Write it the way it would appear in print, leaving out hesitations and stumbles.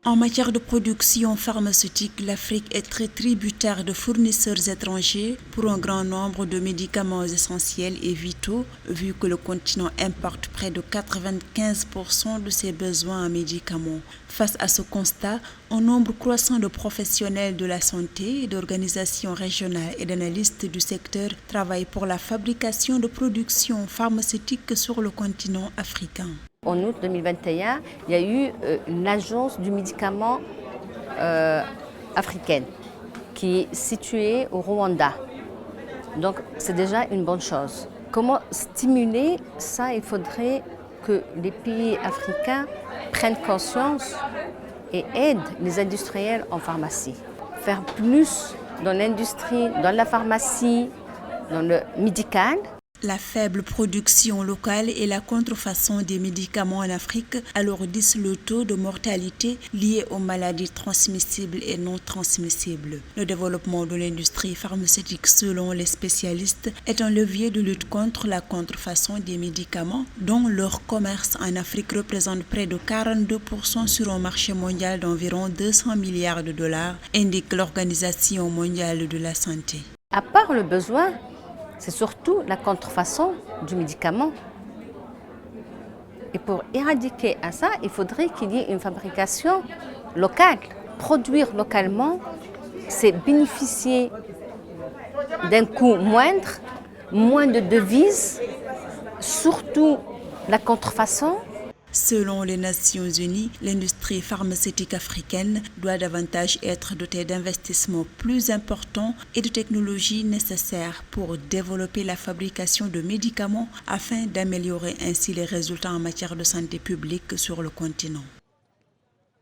En matière de production pharmaceutique, l'Afrique est très tributaire de fournisseurs étrangers pour un grand nombre de médicaments essentiels et vitaux, vu que le continent importe près de 95% de ses besoins en médicaments. Face à ce constat, un nombre croissant de professionnels de la santé, d'organisations régionales et d'analystes du secteur travaillent pour la fabrication de productions pharmaceutiques sur le continent africain. En août 2021, il y a eu l'agence du médicament africaine qui est située au Rwanda. Donc c'est déjà une bonne chose. Comment stimuler ça? Il faudrait que les pays africains prennent conscience et aident les industriels en pharmacie. Faire plus dans l'industrie, dans la pharmacie, dans le médical. La faible production locale et la contrefaçon des médicaments en Afrique alourdissent le taux de mortalité lié aux maladies transmissibles et non transmissibles. Le développement de l'industrie pharmaceutique, selon les spécialistes, est un levier de lutte contre la contrefaçon des médicaments, dont leur commerce en Afrique représente près de 42% sur un marché mondial d'environ 200 milliards de dollars, indique l'Organisation mondiale de la santé. À part le besoin, c'est surtout la contrefaçon du médicament. Et pour éradiquer à ça, il faudrait qu'il y ait une fabrication locale. Produire localement, c'est bénéficier d'un coût moindre, moins de devises, surtout la contrefaçon. Selon les Nations Unies, l'industrie pharmaceutique africaine doit davantage être dotée d'investissements plus importants et de technologies nécessaires pour développer la fabrication de médicaments afin d'améliorer ainsi les résultats en matière de santé publique sur le continent.